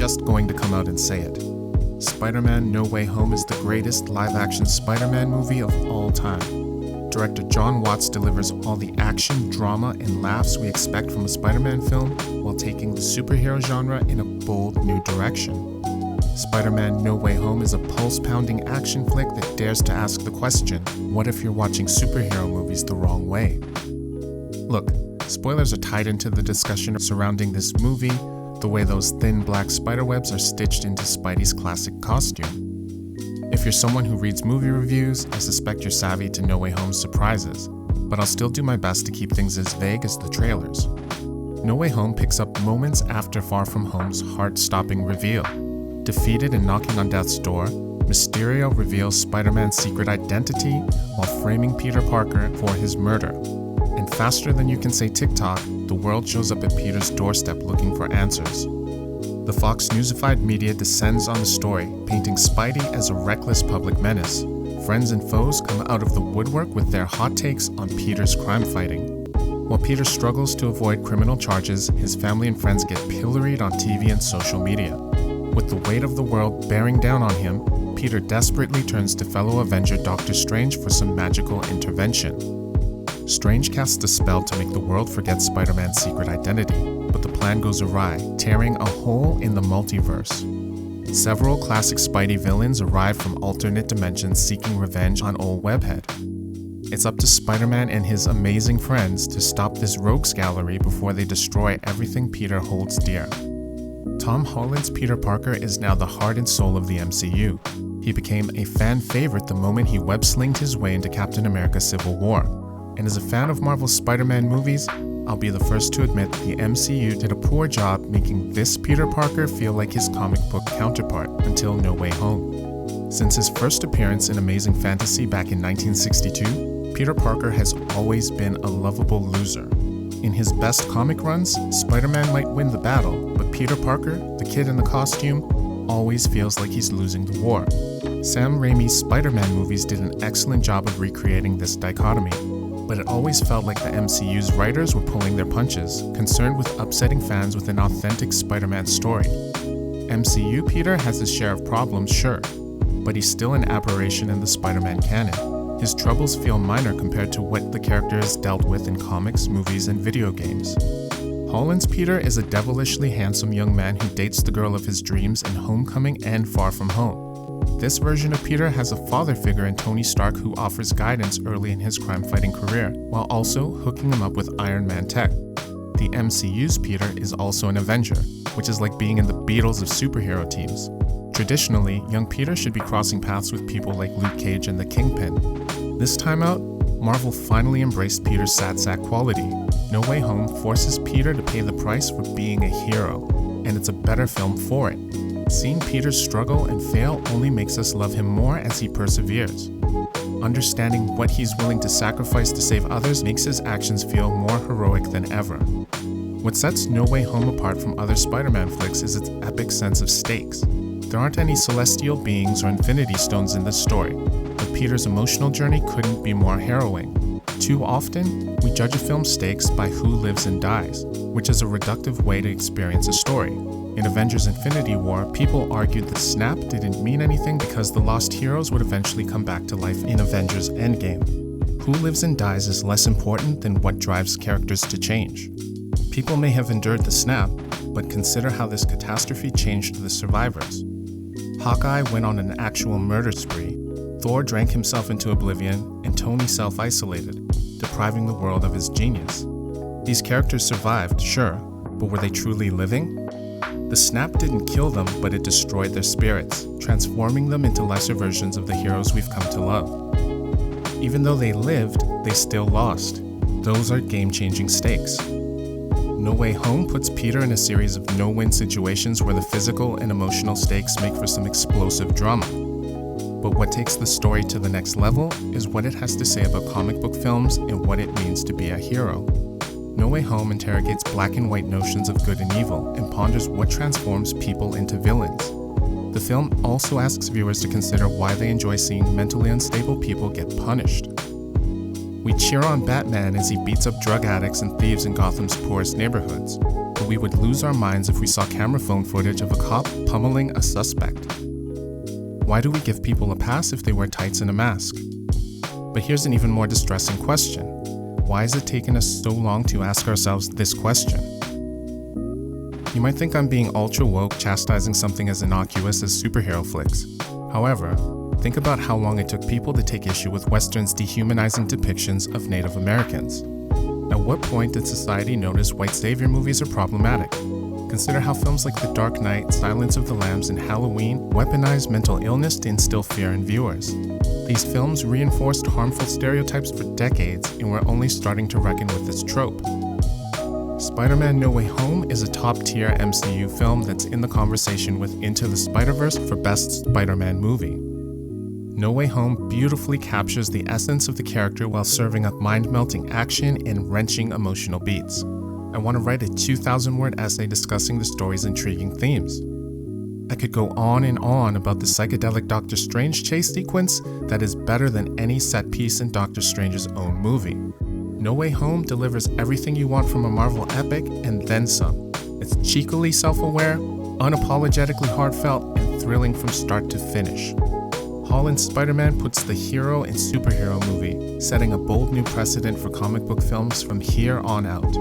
just going to come out and say it. Spider-Man No Way Home is the greatest live-action Spider-Man movie of all time. Director Jon Watts delivers all the action, drama, and laughs we expect from a Spider-Man film while taking the superhero genre in a bold new direction. Spider-Man No Way Home is a pulse-pounding action flick that dares to ask the question, what if you're watching superhero movies the wrong way? Look, spoilers are tied into the discussion surrounding this movie, the way those thin black spiderwebs are stitched into Spidey's classic costume. If you're someone who reads movie reviews, I suspect you're savvy to No Way Home's surprises, but I'll still do my best to keep things as vague as the trailers. No Way Home picks up moments after Far From Home's heart-stopping reveal. Defeated and knocking on death's door, Mysterio reveals Spider-Man's secret identity while framing Peter Parker for his murder. And faster than you can say TikTok, the world shows up at Peter's doorstep looking for answers. The Fox Newsified media descends on the story, painting Spidey as a reckless public menace. Friends and foes come out of the woodwork with their hot takes on Peter's crime fighting. While Peter struggles to avoid criminal charges, his family and friends get pilloried on TV and social media. With the weight of the world bearing down on him, Peter desperately turns to fellow Avenger Doctor Strange for some magical intervention. Strange casts a spell to make the world forget Spider-Man's secret identity, but the plan goes awry, tearing a hole in the multiverse. Several classic Spidey villains arrive from alternate dimensions seeking revenge on old Webhead. It's up to Spider-Man and his amazing friends to stop this rogues gallery before they destroy everything Peter holds dear. Tom Holland's Peter Parker is now the heart and soul of the MCU. He became a fan favorite the moment he web-slinged his way into Captain America Civil War. And as a fan of Marvel's Spider-Man movies, I'll be the first to admit the MCU did a poor job making this Peter Parker feel like his comic book counterpart until No Way Home. Since his first appearance in Amazing Fantasy back in 1962, Peter Parker has always been a lovable loser. In his best comic runs, Spider-Man might win the battle, but Peter Parker, the kid in the costume, always feels like he's losing the war. Sam Raimi's Spider-Man movies did an excellent job of recreating this dichotomy, but it always felt like the MCU's writers were pulling their punches, concerned with upsetting fans with an authentic Spider-Man story. MCU Peter has his share of problems, sure, but he's still an aberration in the Spider-Man canon. His troubles feel minor compared to what the character has dealt with in comics, movies, and video games. Holland's Peter is a devilishly handsome young man who dates the girl of his dreams in Homecoming and Far From Home. This version of Peter has a father figure in Tony Stark who offers guidance early in his crime-fighting career, while also hooking him up with Iron Man tech. The MCU's Peter is also an Avenger, which is like being in the Beatles of superhero teams. Traditionally, young Peter should be crossing paths with people like Luke Cage and the Kingpin. This time out, Marvel finally embraced Peter's sad sack quality. No Way Home forces Peter to pay the price for being a hero, and it's a better film for it. Seeing Peter struggle and fail only makes us love him more as he perseveres. Understanding what he's willing to sacrifice to save others makes his actions feel more heroic than ever. What sets No Way Home apart from other Spider-Man flicks is its epic sense of stakes. There aren't any celestial beings or infinity stones in this story, but Peter's emotional journey couldn't be more harrowing. Too often, we judge a film's stakes by who lives and dies, which is a reductive way to experience a story. In Avengers Infinity War, people argued that Snap didn't mean anything because the lost heroes would eventually come back to life in Avengers Endgame. Who lives and dies is less important than what drives characters to change. People may have endured the snap, but consider how this catastrophe changed the survivors. Hawkeye went on an actual murder spree, Thor drank himself into oblivion, and Tony self-isolated, depriving the world of his genius. These characters survived, sure, but were they truly living? The snap didn't kill them, but it destroyed their spirits, transforming them into lesser versions of the heroes we've come to love. Even though they lived, they still lost. Those are game-changing stakes. No Way Home puts Peter in a series of no-win situations where the physical and emotional stakes make for some explosive drama. But what takes the story to the next level is what it has to say about comic book films and what it means to be a hero. No Way Home interrogates black and white notions of good and evil and ponders what transforms people into villains. The film also asks viewers to consider why they enjoy seeing mentally unstable people get punished. We cheer on Batman as he beats up drug addicts and thieves in Gotham's poorest neighborhoods, but we would lose our minds if we saw camera phone footage of a cop pummeling a suspect. Why do we give people a pass if they wear tights and a mask? But here's an even more distressing question. Why has it taken us so long to ask ourselves this question? You might think I'm being ultra woke, chastising something as innocuous as superhero flicks. However, think about how long it took people to take issue with Western's dehumanizing depictions of Native Americans. At what point did society notice white savior movies are problematic? Consider how films like The Dark Knight, Silence of the Lambs, and Halloween weaponize mental illness to instill fear in viewers. These films reinforced harmful stereotypes for decades, and we're only starting to reckon with this trope. Spider-Man No Way Home is a top-tier MCU film that's in the conversation with Into the Spider-Verse for Best Spider-Man Movie. No Way Home beautifully captures the essence of the character while serving up mind-melting action and wrenching emotional beats. I want to write a 2,000-word essay discussing the story's intriguing themes. I could go on and on about the psychedelic Doctor Strange chase sequence that is better than any set piece in Doctor Strange's own movie. No Way Home delivers everything you want from a Marvel epic and then some. It's cheekily self-aware, unapologetically heartfelt, and thrilling from start to finish. Holland's Spider-Man puts the hero in superhero movie, setting a bold new precedent for comic book films from here on out.